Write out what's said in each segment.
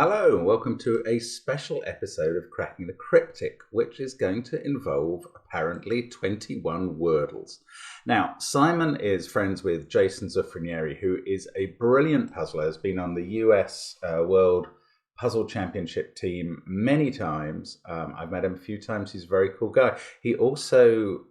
Hello and welcome to a special episode of Cracking the Cryptic, which is going to involve apparently 21 Wordles. Now, Simon is friends with Jason Zuffranieri, who is a brilliant puzzler, has been on the US World Puzzle Championship team many times. I've met him a few times. He's a very cool guy. He also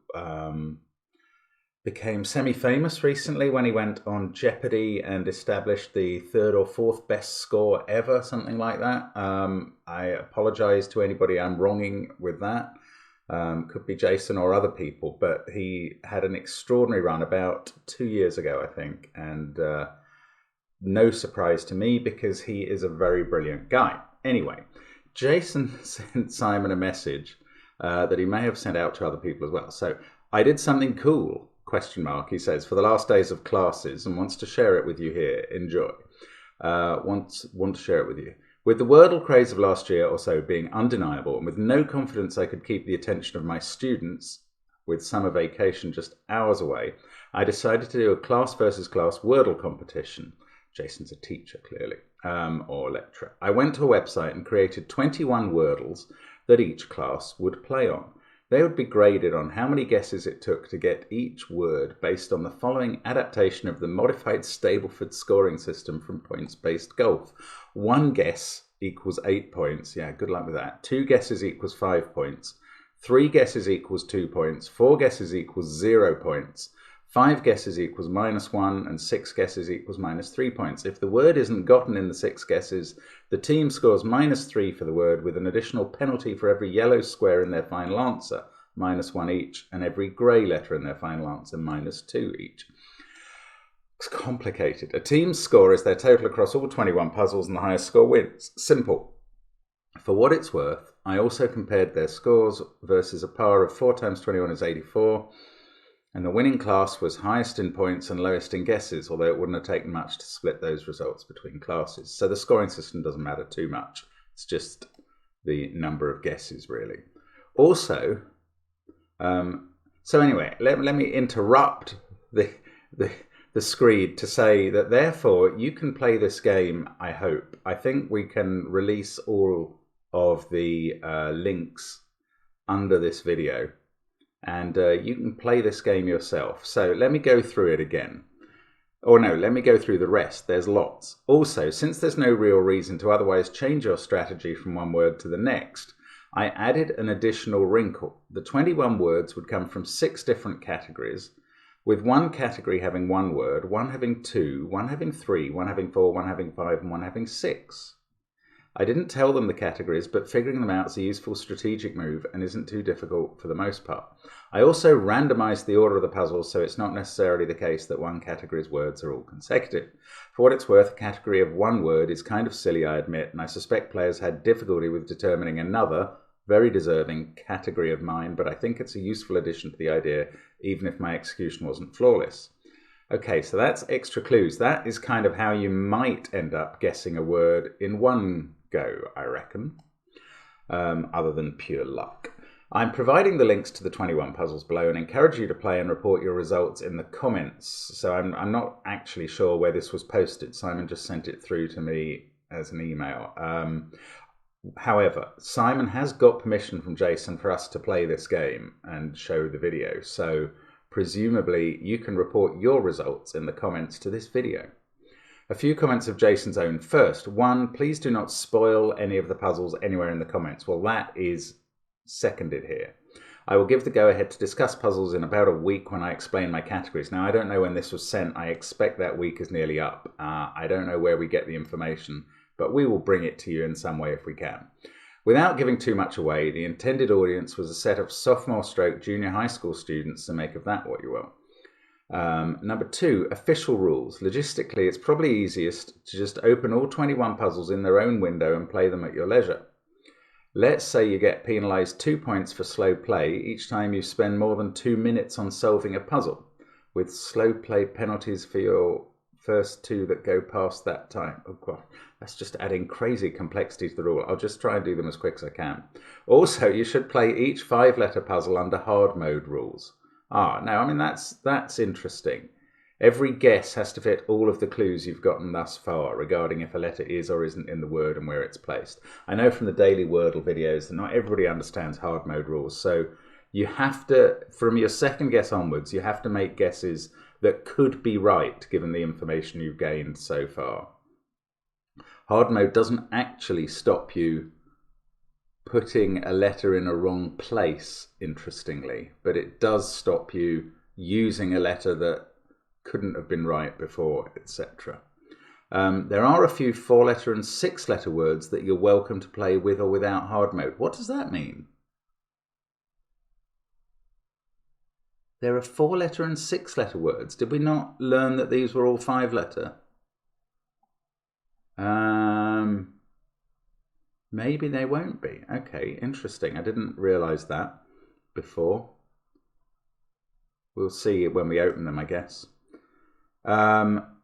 became semi-famous recently when he went on Jeopardy and established the third or fourth best score ever, something like that. I apologize to anybody I'm wronging with that. Could be Jason or other people, but he had an extraordinary run about 2 years ago, I think, and no surprise to me because he is a very brilliant guy. Anyway, Jason sent Simon a message that he may have sent out to other people as well. So I did something cool. ? He says, for the last days of classes and wants to share it with you here. Enjoy. Want to share it with you. With the Wordle craze of last year or so being undeniable and with no confidence I could keep the attention of my students with summer vacation just hours away, I decided to do a class versus class Wordle competition. Jason's a teacher, clearly, or lecturer. I went to a website and created 21 Wordles that each class would play on. They would be graded on how many guesses it took to get each word based on the following adaptation of the modified Stableford scoring system from points-based golf. 1 guess equals 8 points. Yeah, good luck with that. 2 guesses equals 5 points. 3 guesses equals 2 points. 4 guesses equals 0 points. 5 guesses equals -1 and 6 guesses equals -3 points. If the word isn't gotten in the 6 guesses, the team scores -3 for the word with an additional penalty for every yellow square in their final answer, -1 each, and every grey letter in their final answer, -2 each. It's complicated. A team's score is their total across all 21 puzzles and the highest score wins. Simple. For what it's worth, I also compared their scores versus a par of 4 times 21 is 84. And the winning class was highest in points and lowest in guesses, although it wouldn't have taken much to split those results between classes. So the scoring system doesn't matter too much. It's just the number of guesses, really. Also, so anyway, let me interrupt the screed to say that therefore you can play this game, I hope. I think we can release all of the links under this video. And you can play this game yourself. So let me go through it again. Or no, let me go through the rest. There's lots. Also, since there's no real reason to otherwise change your strategy from one word to the next, I added an additional wrinkle. The 21 words would come from 6 different categories, with one category having 1 word, one having 2, one having 3, one having 4, one having 5, and one having 6. I didn't tell them the categories, but figuring them out is a useful strategic move and isn't too difficult for the most part. I also randomized the order of the puzzles, so it's not necessarily the case that one category's words are all consecutive. For what it's worth, a category of 1 word is kind of silly, I admit, and I suspect players had difficulty with determining another, very deserving category of mine, but I think it's a useful addition to the idea, even if my execution wasn't flawless. Okay, so that's extra clues. That is kind of how you might end up guessing a word in one go, I reckon, other than pure luck. I'm providing the links to the 21 puzzles below and encourage you to play and report your results in the comments. So I'm not actually sure where this was posted. Simon just sent it through to me as an email. However, Simon has got permission from Jason for us to play this game and show the video. So presumably you can report your results in the comments to this video. A few comments of Jason's own first. 1, please do not spoil any of the puzzles anywhere in the comments. Well, that is seconded here. I will give the go-ahead to discuss puzzles in about a week when I explain my categories. Now, I don't know when this was sent. I expect that week is nearly up. I don't know where we get the information, but we will bring it to you in some way if we can. Without giving too much away, the intended audience was a set of sophomore-stroke junior high school students, so make of that what you will. Number 2, official rules. Logistically, it's probably easiest to just open all 21 puzzles in their own window and play them at your leisure. Let's say you get penalised 2 points for slow play each time you spend more than 2 minutes on solving a puzzle, with slow play penalties for your first 2 that go past that time. Oh God, that's just adding crazy complexity to the rule. I'll just try and do them as quick as I can. Also, you should play each 5-letter puzzle under hard mode rules. Now, I mean, that's interesting. Every guess has to fit all of the clues you've gotten thus far regarding if a letter is or isn't in the word and where it's placed. I know from the daily Wordle videos that not everybody understands hard mode rules, so you have to, from your second guess onwards, you have to make guesses that could be right given the information you've gained so far. Hard mode doesn't actually stop you putting a letter in a wrong place, interestingly, but it does stop you using a letter that couldn't have been right before, etc. There are a few 4-letter and 6-letter words that you're welcome to play with or without hard mode. What does that mean? There are 4-letter and 6-letter words. Did we not learn that these were all 5-letter? Maybe they won't be. Okay, interesting. I didn't realise that before. We'll see when we open them, I guess.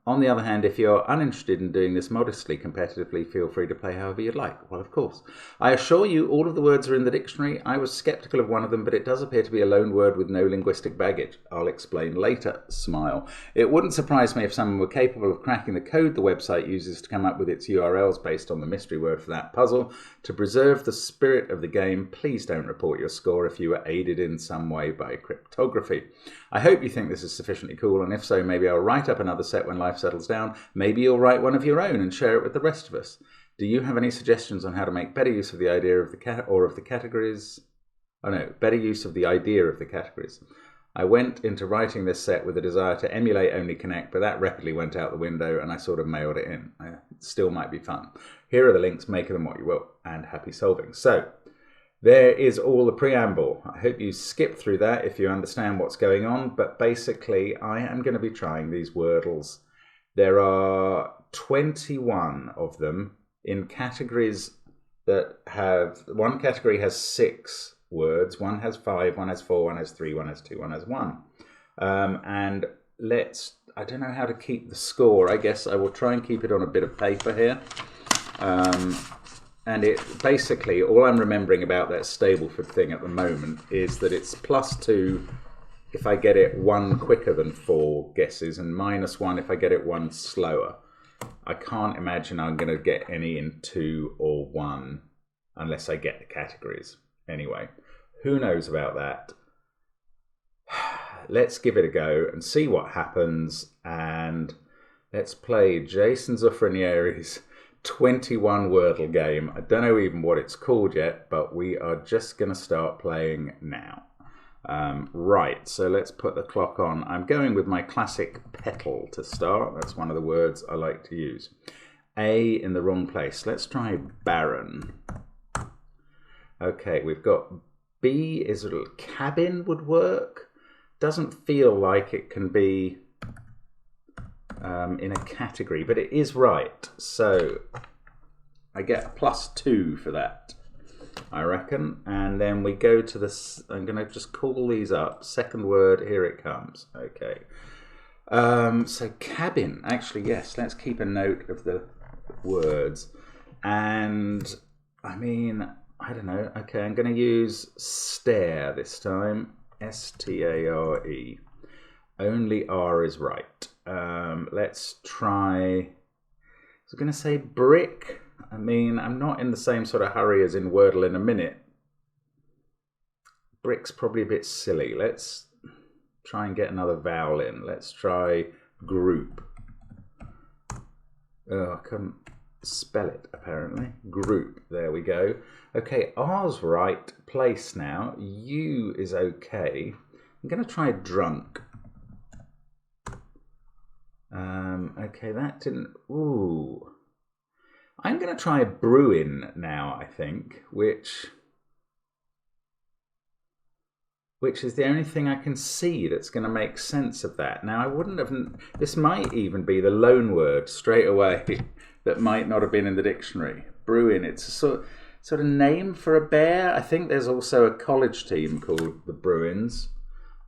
On the other hand, if you're uninterested in doing this modestly, competitively, feel free to play however you'd like. Well, of course. I assure you, all of the words are in the dictionary. I was sceptical of one of them, but it does appear to be a lone word with no linguistic baggage. I'll explain later. Smile. It wouldn't surprise me if someone were capable of cracking the code the website uses to come up with its URLs based on the mystery word for that puzzle. To preserve the spirit of the game, please don't report your score if you were aided in some way by cryptography. I hope you think this is sufficiently cool, and if so, maybe I'll write up another set when life settles down. Maybe you'll write one of your own and share it with the rest of us. Do you have any suggestions on how to make better use of the idea of the categories? Oh no, better use of the idea of the categories. I went into writing this set with a desire to emulate Only Connect, but that rapidly went out the window and I sort of mailed it in. It still might be fun. Here are the links, make of them what you will, and happy solving. So, there is all the preamble. I hope you skip through that if you understand what's going on, but basically I am going to be trying these Wordles. There are 21 of them in categories that have, one category has 6 words, one has 5, one has 4, one has 3, one has 2, one has 1. And I don't know how to keep the score. I guess I will try and keep it on a bit of paper here. And it basically, all I'm remembering about that Stableford thing at the moment is that it's +2 if I get it 1 quicker than 4 guesses and -1 if I get it 1 slower. I can't imagine I'm going to get any in 2 or 1 unless I get the categories. Anyway, who knows about that? Let's give it a go and see what happens, and let's play Jason Zuffranieri's 21 Wordle game. I don't know even what it's called yet, but we are just going to start playing now. Right, so let's put the clock on. I'm going with my classic petal to start. That's one of the words I like to use. A in the wrong place. Let's try barren. Okay, we've got B is a little cabin would work. Doesn't feel like it can be in a category, but it is right. So I get a +2 for that, I reckon. And then we go to this, I'm going to just call these up. Second word, here it comes. Okay. So cabin, actually, yes, let's keep a note of the words. And I mean, I don't know. Okay, I'm going to use stare this time. S-T-A-R-E. Only R is right. Let's try, I was going to say brick. I mean, I'm not in the same sort of hurry as in Wordle in a minute. Brick's probably a bit silly. Let's try and get another vowel in. Let's try group. Oh, I couldn't spell it, apparently. Group, there we go. Okay, R's right place now. U is okay. I'm going to try drunk. Okay, that didn't, ooh. I'm going to try Bruin now, I think, which is the only thing I can see that's going to make sense of that. Now, I wouldn't have, this might even be the loan word straight away that might not have been in the dictionary. Bruin, it's a sort of name for a bear. I think there's also a college team called the Bruins.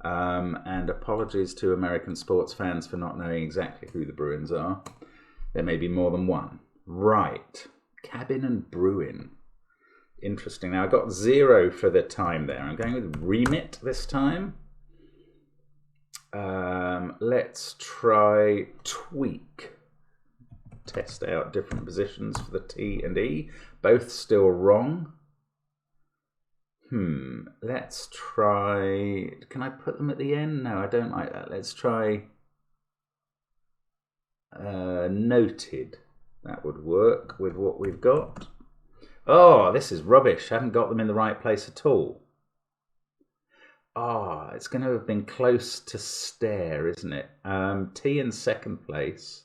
And apologies to American sports fans for not knowing exactly who the Bruins are. There may be more than one. Right, cabin and Bruin. Interesting. Now I got 0 for the time there. I'm going with remit this time. Let's try tweak. Test out different positions for the T and E. Both still wrong. Let's try... Can I put them at the end? No, I don't like that. Let's try noted. That would work with what we've got. Oh, this is rubbish. I haven't got them in the right place at all. Ah, it's going to have been close to stare, isn't it? T in second place.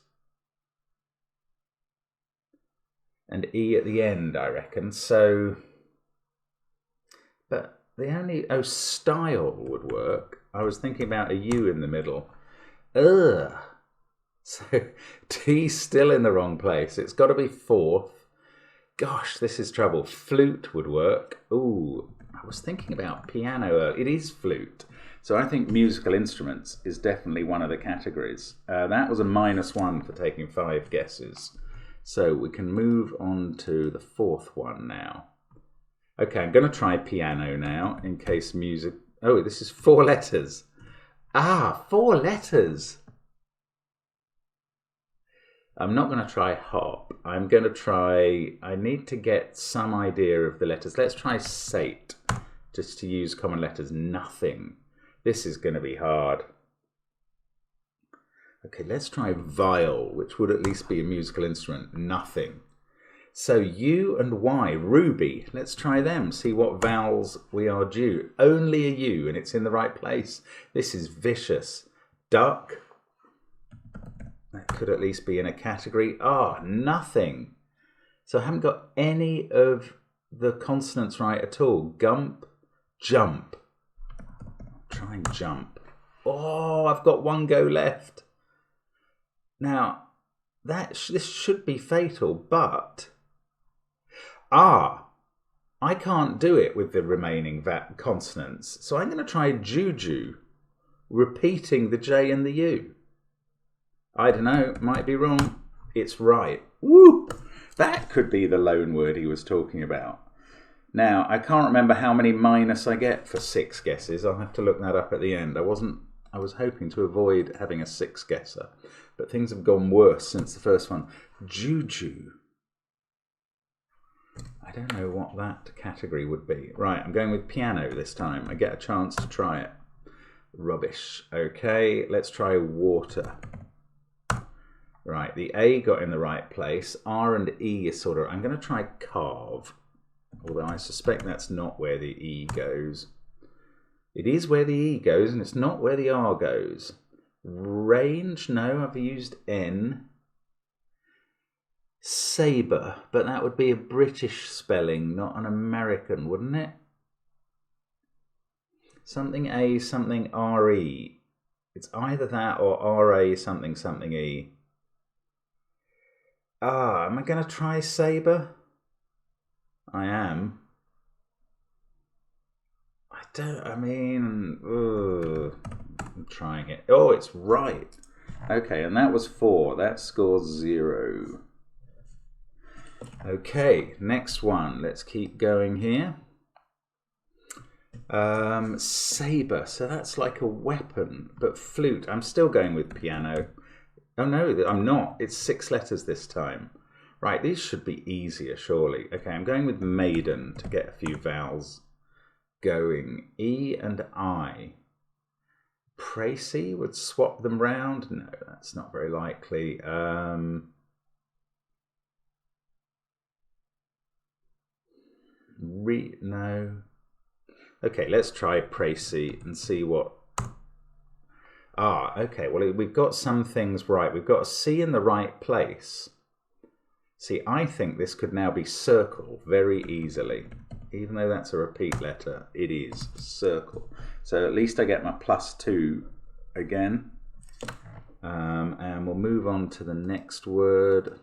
And E at the end, I reckon. So, but the only, oh, style would work. I was thinking about a U in the middle. Ugh. So T's still in the wrong place. It's got to be fourth. Gosh, this is trouble. Flute would work. Ooh, I was thinking about piano. It is flute. So I think musical instruments is definitely one of the categories. That was a -1 for taking 5 guesses. So we can move on to the fourth one now. Okay, I'm going to try piano now in case music... Oh, this is 4 letters. Ah, 4 letters. I'm not going to try hop. I'm going to try... I need to get some idea of the letters. Let's try sate, just to use common letters. Nothing. This is going to be hard. Okay, let's try viol, which would at least be a musical instrument. Nothing. So U and Y, ruby. Let's try them, see what vowels we are due. Only a U, and it's in the right place. This is vicious. Duck. That could at least be in a category. Ah, nothing. So I haven't got any of the consonants right at all. Gump, jump. Try and jump. Oh, I've got 1 go left. Now, this should be fatal, but... I can't do it with the remaining consonants. So I'm going to try juju, repeating the J and the U. I don't know, might be wrong. It's right. Woo! That could be the loan word he was talking about. Now, I can't remember how many minus I get for 6 guesses. I'll have to look that up at the end. I was hoping to avoid having a 6 guesser, but things have gone worse since the first one. Juju. I don't know what that category would be. Right, I'm going with piano this time. I get a chance to try it. Rubbish. Okay, let's try water. Right, the A got in the right place. R and E is sort of... I'm going to try carve, although I suspect that's not where the E goes. It is where the E goes, and it's not where the R goes. Range, no, I've used N. Sabre, but that would be a British spelling, not an American, wouldn't it? Something A, something R-E. It's either that or R-A, something, something E. Am I going to try sabre? I am. I'm trying it. Oh, it's right. Okay, and that was 4. That scores 0. Okay, next one. Let's keep going here. Sabre. So that's like a weapon, but flute. I'm still going with piano. Oh no, I'm not. It's 6 letters this time. Right, these should be easier, surely. Okay, I'm going with maiden to get a few vowels going. E and I. Précis would swap them round. No, that's not very likely. No. Okay, let's try précis and see what... Okay, well, we've got some things right. We've got a C in the right place. See, I think this could now be circle very easily. Even though that's a repeat letter, it is circle. So at least I get my +2 again. And we'll move on to the next word.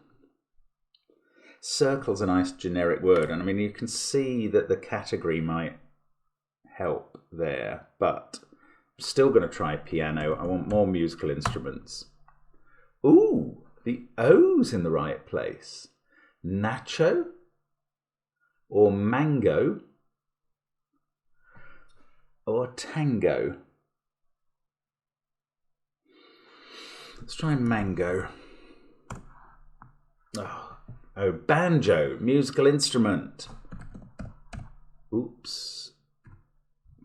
Circle's a nice generic word. And I mean, you can see that the category might help there, but I'm still going to try piano. I want more musical instruments. Ooh, the O's in the right place. Nacho or mango or tango. Let's try mango. Oh, banjo, musical instrument. Oops.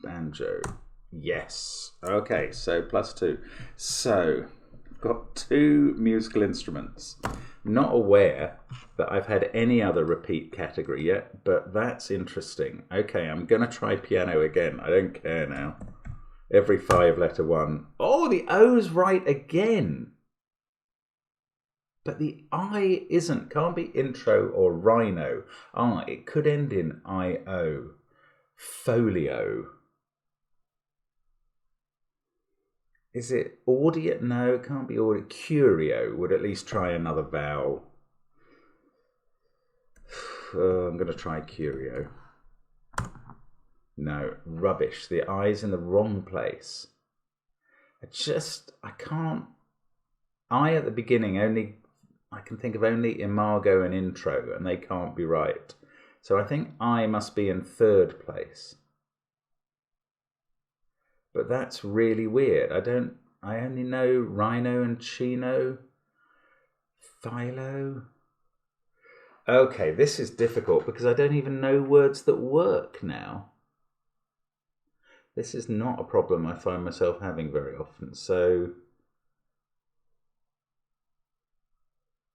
Banjo. Yes. Okay, so +2. So, I've got 2 musical instruments. Not aware that I've had any other repeat category yet, but that's interesting. Okay, I'm going to try piano again. I don't care now. Every 5-letter one. Oh, the O's right again. But the I isn't. Can't be intro or rhino. It could end in I-O. Folio. Is it audio? No, it can't be audio. Curio would at least try another vowel. I'm going to try curio. No, rubbish. The I's in the wrong place. I can't. I at the beginning I can think of only imago and intro, and they can't be right. So I think I must be in 3rd place. But that's really weird. I only know rhino and chino. Philo. Okay, this is difficult because I don't even know words that work now. This is not a problem I find myself having very often. So,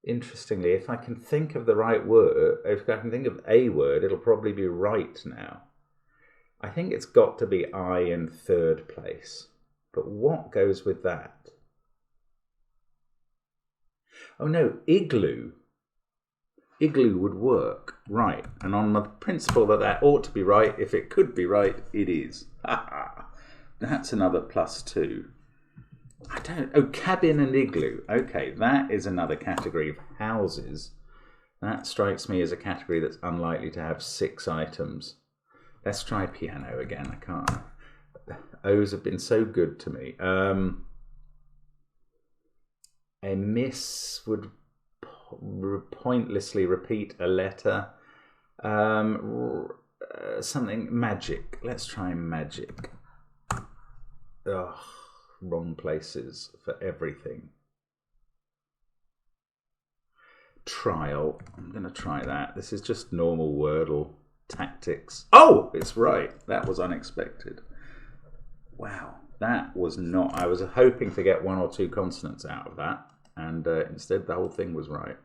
interestingly, if I can think of the right word, if I can think of a word, it'll probably be right now. I think it's got to be I in 3rd place. But what goes with that? Oh no, igloo. Igloo would work. Right. And on the principle that ought to be right, if it could be right, it is. That's another +2. Cabin and igloo. Okay, that is another category of houses. That strikes me as a category that's unlikely to have 6 items. Let's try piano again. I can't. O's have been so good to me. A miss would pointlessly repeat a letter. Something magic. Let's try magic. Ugh, wrong places for everything. Trial. I'm going to try that. This is just normal Wordle tactics. Oh, it's right. That was unexpected. Wow, that was not. I was hoping to get 1 or 2 consonants out of that, and instead the whole thing was right.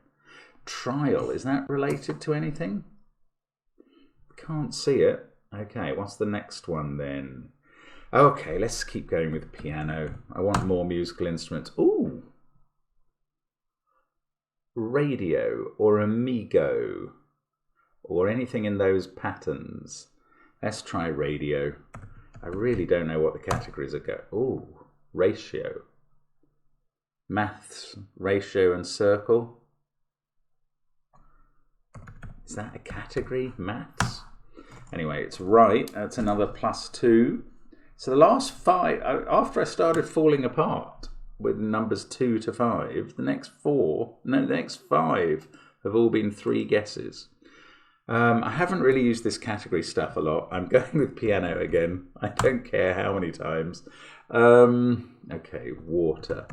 Trial, is that related to anything? Can't see it. Okay, what's the next one then? Okay, let's keep going with piano. I want more musical instruments. Ooh! Radio or amigo or anything in those patterns. Let's try radio. I really don't know what the categories are. Ooh, ratio. Maths, ratio and circle. Is that a category? Maths? Anyway, it's right. That's another +2. So the last 5, after I started falling apart with numbers 2 to 5, the next 5 have all been 3 guesses. I haven't really used this category stuff a lot. I'm going with piano again. I don't care how many times. Okay, water.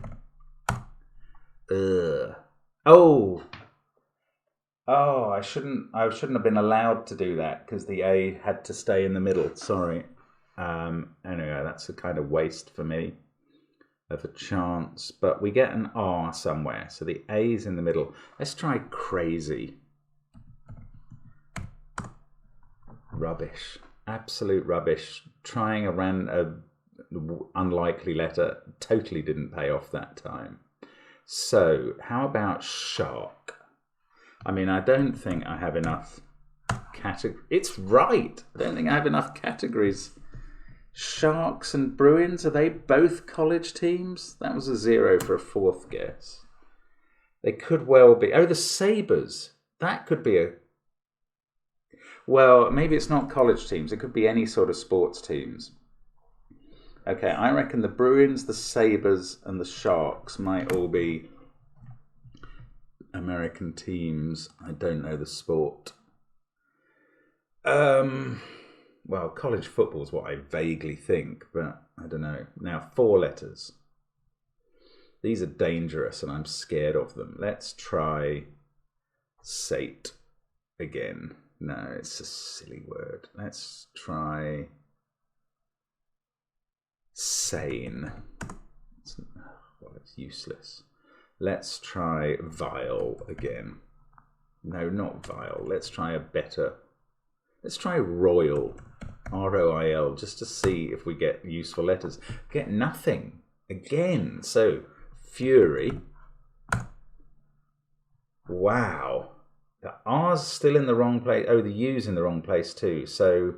I shouldn't have been allowed to do that because the A had to stay in the middle. Sorry. Anyway, that's a kind of waste for me of a chance. But we get an R somewhere, so the A is in the middle. Let's try crazy. Rubbish. Absolute rubbish. Trying a unlikely letter totally didn't pay off that time. So, how about shark? I mean, I don't think I have enough categories. It's right. I don't think I have enough categories. Sharks and Bruins, are they both college teams? That was a 0 for a 4th guess. They could well be. Oh, the Sabres. That could be a... Well, maybe it's not college teams. It could be any sort of sports teams. Okay, I reckon the Bruins, the Sabres, and the Sharks might all be American teams. I don't know the sport. Well, college football is what I vaguely think, but I don't know. Now, 4 letters. These are dangerous and I'm scared of them. Let's try sate again. No, it's a silly word. Let's try sane. Well, it's useless. Let's try vile again. No, not vile. Let's try a better. Let's try royal. R-O-I-L, just to see if we get useful letters. Get nothing again. So, fury. Wow. The R's still in the wrong place. Oh, the U's in the wrong place too. So,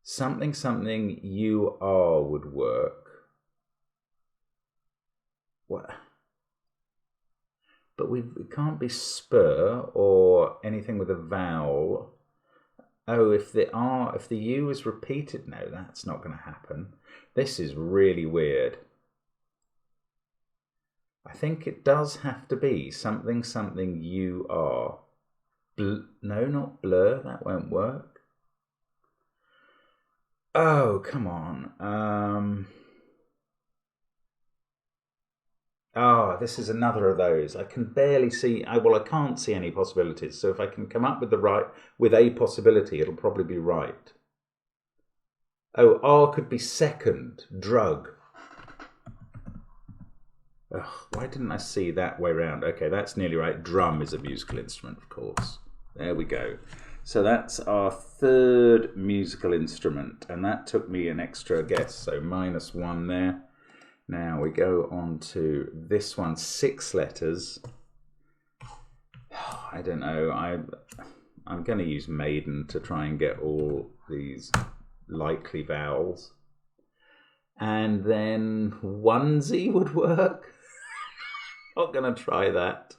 something, something, U-R would work. What? But it can't be spur or anything with a vowel. Oh, if the U is repeated, no, that's not going to happen. This is really weird. I think it does have to be something, something, you are. No, not blur, that won't work. Oh, come on. Oh, this is another of those. I can barely see, I can't see any possibilities. So if I can come up with a possibility, it'll probably be right. Oh, R could be second, drug. Ugh, why didn't I see that way round? Okay, that's nearly right. Drum is a musical instrument, of course. There we go. So that's our third musical instrument, and that took me an extra guess, so -1 there. Now we go on to this one, 6 letters. I don't know, I'm going to use maiden to try and get all these likely vowels. And then onesie would work. Not going to try that.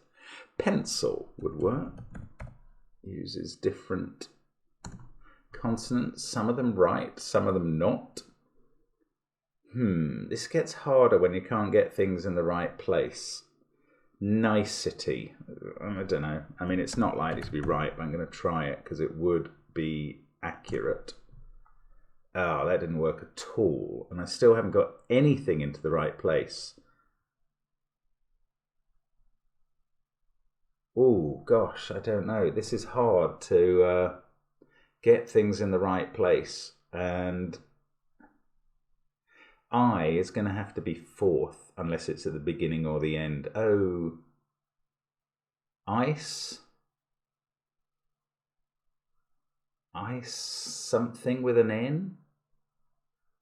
Pencil would work. Uses different consonants, some of them right, some of them not. This gets harder when you can't get things in the right place. Nicety. I don't know. I mean, it's not likely to be right, but I'm going to try it because it would be accurate. Oh, that didn't work at all. And I still haven't got anything into the right place. Oh, gosh, I don't know. This is hard to get things in the right place. And I is going to have to be 4th, unless it's at the beginning or the end. Oh, ice? Ice something with an N?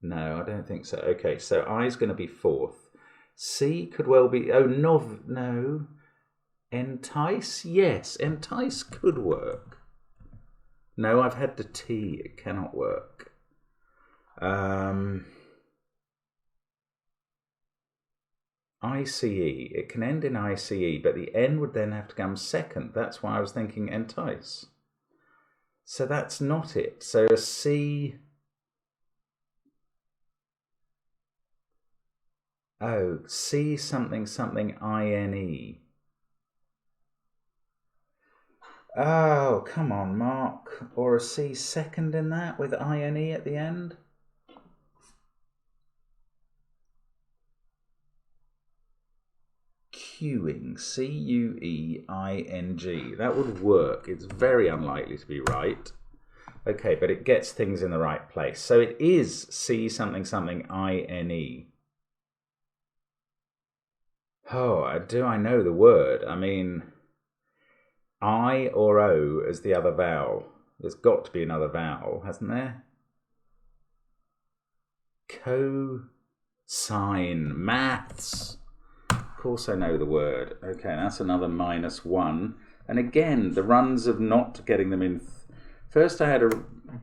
No, I don't think so. Okay, so I is going to be 4th. C could well be... Oh, no. Entice? Yes, entice could work. No, I've had the T. It cannot work. ICE. It can end in ICE, but the N would then have to come second. That's why I was thinking entice. So that's not it. So a C... Oh, C something something INE. Oh, come on, Mark. Or a C second in that with INE at the end? Queuing. C-U-E-I-N-G. That would work. It's very unlikely to be right. Okay, but it gets things in the right place. So it is C something something I-N-E. Oh, do I know the word? I mean... I or O as the other vowel. There's got to be another vowel, hasn't there? Cosine. Maths. Of course I know the word. Okay, that's another -1. And again, the runs of not getting them in... First I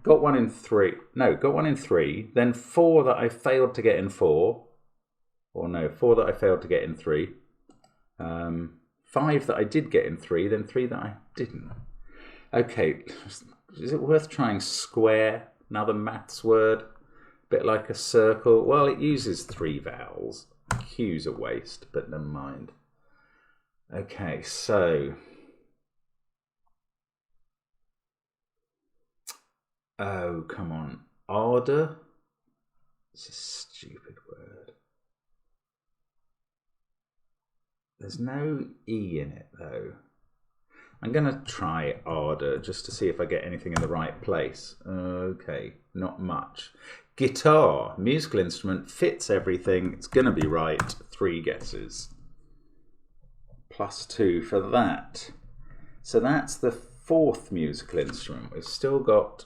got one in 3. No, got one in 3. Then 4 that I failed to get in 4. Or no, 4 that I failed to get in 3. 5 that I did get in 3, then 3 that I didn't. Okay, is it worth trying square? Another maths word, a bit like a circle. Well, it uses 3 vowels. Q's a waste, but never mind. Okay, so... Oh, come on. Ardour? It's a stupid word. There's no E in it though. I'm going to try Arda just to see if I get anything in the right place. Okay, not much. Guitar, musical instrument, fits everything. It's going to be right. 3 guesses. +2 for that. So that's the 4th musical instrument. We've still got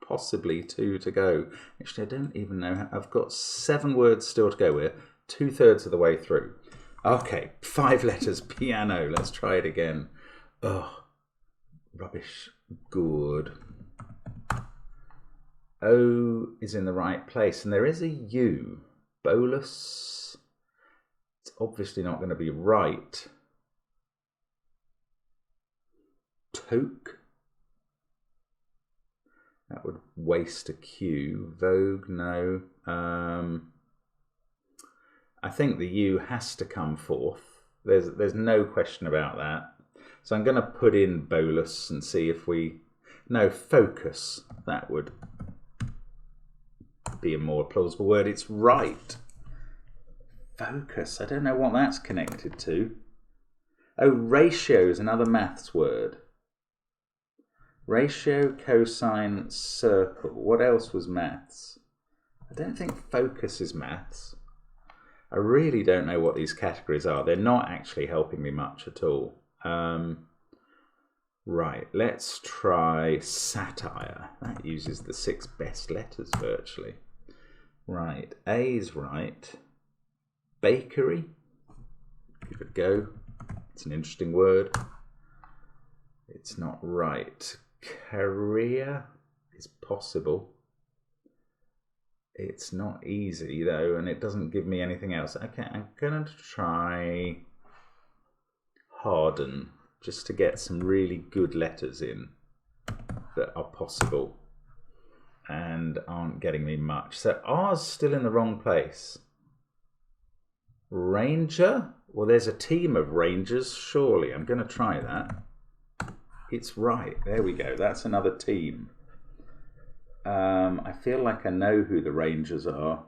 possibly 2 to go. Actually, I don't even know. I've got 7 words still to go. We're 2/3 of the way through. Okay, 5 letters, piano. Let's try it again. Oh, rubbish. Good. O is in the right place, and there is a U. Bolus. It's obviously not going to be right. Toque. That would waste a Q. Vogue, no. I think the U has to come forth. There's no question about that. So I'm going to put in bolus and see if we... No, focus. That would be a more plausible word. It's right. Focus. I don't know what that's connected to. Oh, ratio is another maths word. Ratio, cosine, circle. What else was maths? I don't think focus is maths. I really don't know what these categories are. They're not actually helping me much at all. Right, let's try satire. That uses the 6 best letters virtually. Right, A is right. Bakery. Give it a go. It's an interesting word. It's not right. Career is possible. It's not easy though, and it doesn't give me anything else. Okay, I'm going to try harden, just to get some really good letters in that are possible and aren't getting me much. So R's still in the wrong place. Ranger? Well, there's a team of rangers, surely. I'm going to try that. It's right. There we go. That's another team. I feel like I know who the Rangers are.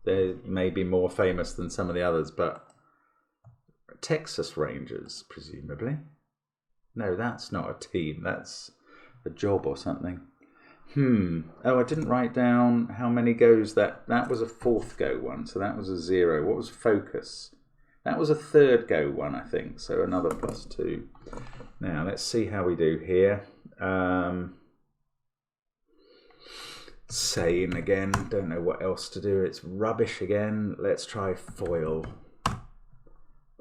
They may be more famous than some of the others, but Texas Rangers, presumably. No, that's not a team. That's a job or something. Oh, I didn't write down how many goes that. That was a 4th go one, so that was a 0. What was focus? That was a 3rd go one, I think, so another +2. Now, let's see how we do here. Same again, don't know what else to do. It's rubbish again. Let's try foil.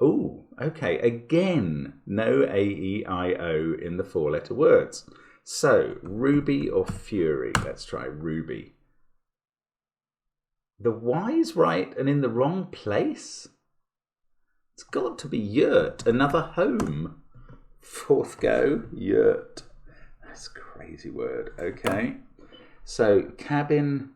Oh, okay, again, no A-E-I-O in the 4-letter words. So, ruby or fury? Let's try ruby. The Y's right and in the wrong place? It's got to be yurt, another home. 4th go, yurt. That's a crazy word, okay. So, cabin,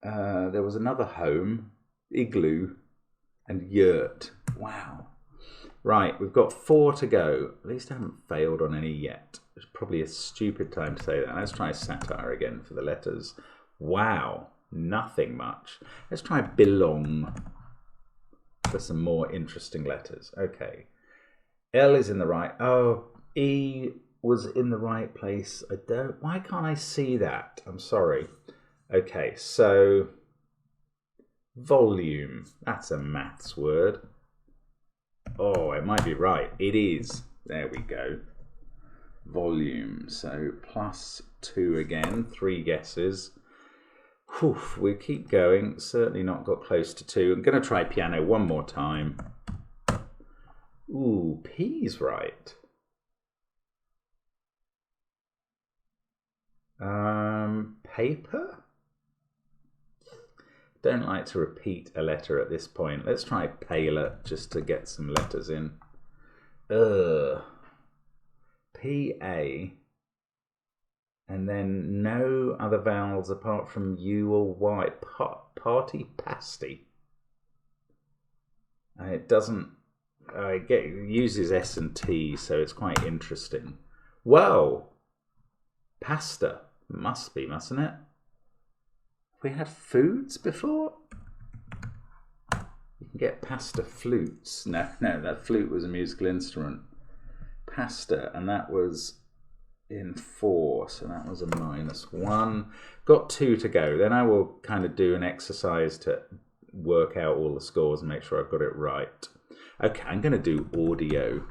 there was another home, igloo, and yurt. Wow. Right, we've got 4 to go. At least I haven't failed on any yet. It's probably a stupid time to say that. Let's try satire again for the letters. Wow, nothing much. Let's try belong for some more interesting letters. Okay. L is in the right. Oh, E was in the right place. I don't. Why can't I see that? I'm sorry. Okay, so volume. That's a maths word. Oh, it might be right. It is. There we go. Volume. So +2 again. 3 guesses. Whew, we keep going. Certainly not got close to 2. I'm going to try piano one more time. Ooh, P's right. Paper? Don't like to repeat a letter at this point. Let's try paler just to get some letters in. P-A. And then no other vowels apart from U or Y. Party pasty. It doesn't... it uses S and T, so it's quite interesting. Whoa! Pasta. Must be, mustn't it? We had foods before? Get pasta flutes. No, that flute was a musical instrument. Pasta, and that was in 4, so that was a -1. Got 2 to go. Then I will kind of do an exercise to work out all the scores and make sure I've got it right. Okay, I'm going to do audio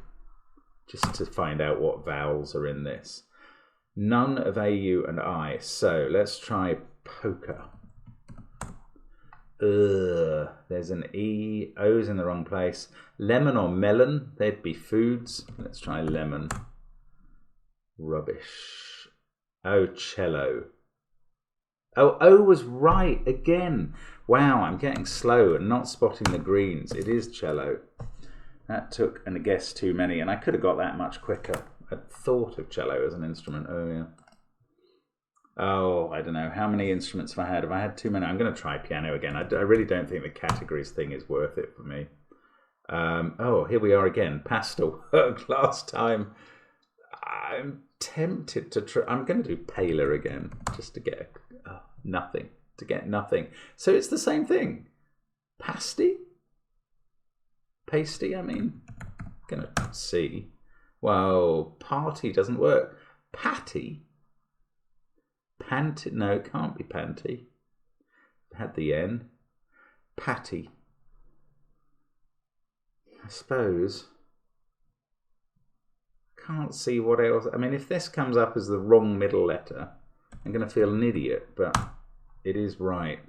just to find out what vowels are in this. None of A, U, and I. So let's try poker. There's an E. O's in the wrong place. Lemon or melon, they'd be foods. Let's try lemon. Rubbish. Oh, cello. Oh, O was right again. Wow, I'm getting slow and not spotting the greens. It is cello. That took a guess too many, and I could have got that much quicker. I'd thought of cello as an instrument earlier. Oh, I don't know. How many instruments have I had? Have I had too many? I'm going to try piano again. I really don't think the categories thing is worth it for me. Oh, here we are again. Pastel work last time. I'm tempted to try. I'm going to do paler again just to get nothing. To get nothing. So it's the same thing. Pasty? Pasty, I mean. Going to see. Well, party doesn't work. Patty? Panty? No, it can't be panty. Had the N. Patty. I suppose. Can't see what else. I mean, if this comes up as the wrong middle letter, I'm going to feel an idiot, but it is right.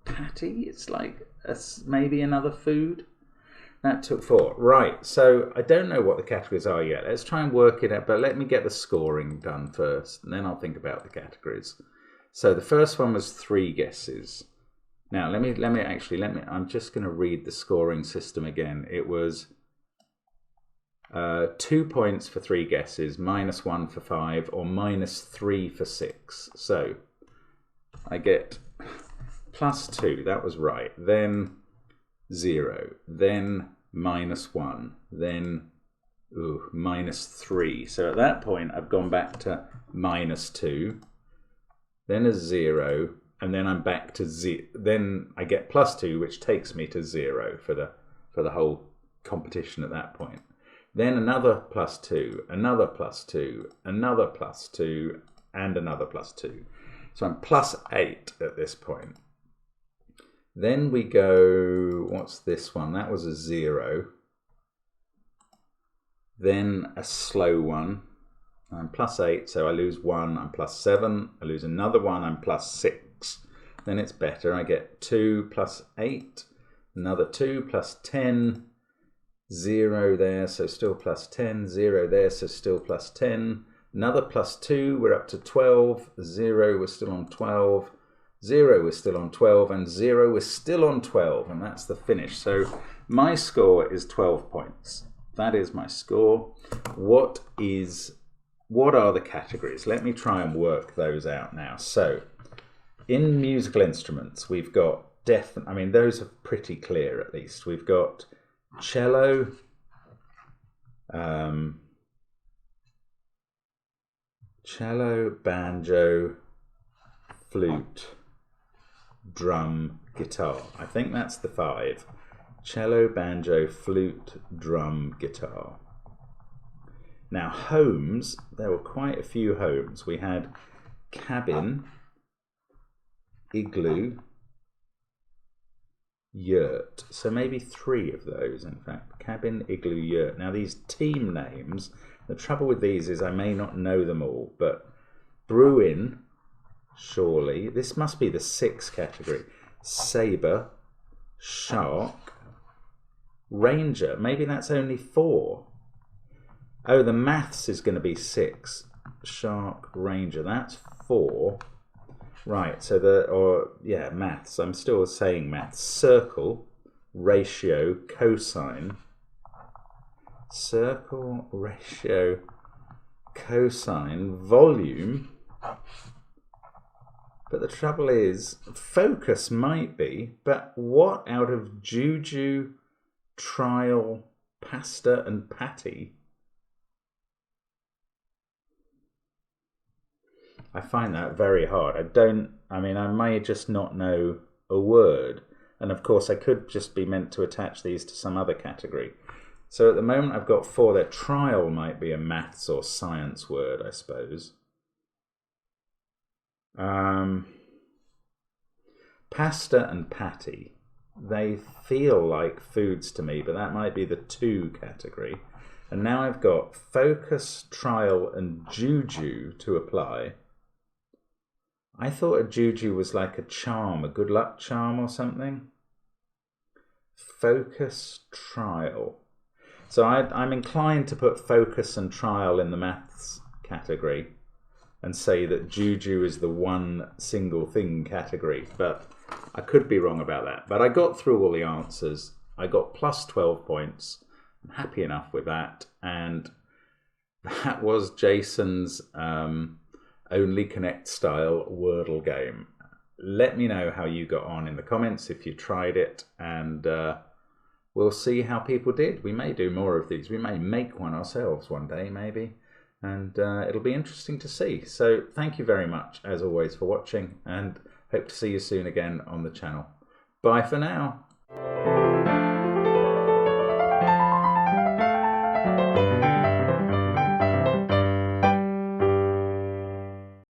Patty? It's like maybe another food. That took 4. Right, so I don't know what the categories are yet. Let's try and work it out, but let me get the scoring done first, and then I'll think about the categories. So the first one was 3 guesses. Now, I'm just going to read the scoring system again. It was 2 points for 3 guesses, -1 for 5, or -3 for 6. So I get +2, that was right. Then 0, then -1, then -3. So at that point, I've gone back to -2, then a 0, and then I'm back to 0. Then I get +2, which takes me to 0 for the whole competition at that point. Then another +2, another +2, another +2, and another +2. So I'm +8 at this point. Then we go, what's this one? That was a 0. Then a slow one. I'm +8, so I lose 1. I'm +7. I lose another 1. I'm +6. Then it's better. I get 2 +8. Another 2 +10. 0 there, so still +10. 0 there, so still +10. Another +2. We're up to 12. 0, we're still on 12. 0 is still on 12, and 0 is still on 12, and that's the finish. So my score is 12 points. That is my score. What are the categories? Let me try and work those out now. So in musical instruments, we've got I mean, those are pretty clear at least. We've got cello, cello, banjo, flute, drum, guitar. I think that's the 5. Cello, banjo, flute, drum, guitar. Now homes, there were quite a few homes. We had cabin, igloo, yurt. So maybe 3 of those, in fact. Cabin, igloo, yurt. Now these team names, the trouble with these is I may not know them all, but Bruin, surely. This must be the 6th category. Sabre, shark, ranger. Maybe that's only 4. Oh, the maths is going to be 6. Shark, ranger. That's 4. Right, so maths. I'm still saying maths. Circle, ratio, cosine. Circle, ratio, cosine, volume. But the trouble is, focus might be, but what out of juju, trial, pasta and patty? I find that very hard. I may just not know a word. And of course, I could just be meant to attach these to some other category. So at the moment, I've got 4 there. Trial might be a maths or science word, I suppose. Pasta and patty. They feel like foods to me, but that might be the 2 category. And now I've got focus, trial, and juju to apply. I thought a juju was like a charm, a good luck charm or something. Focus, trial. So I'm inclined to put focus and trial in the maths category and say that juju is the one single thing category, but I could be wrong about that. But I got through all the answers. I got plus 12 points. I'm happy enough with that. And that was Jason's Only Connect style Wordle game. Let me know how you got on in the comments if you tried it, and we'll see how people did. We may do more of these. We may make one ourselves one day, maybe. And it'll be interesting to see. So thank you very much, as always, for watching, and hope to see you soon again on the channel. Bye for now.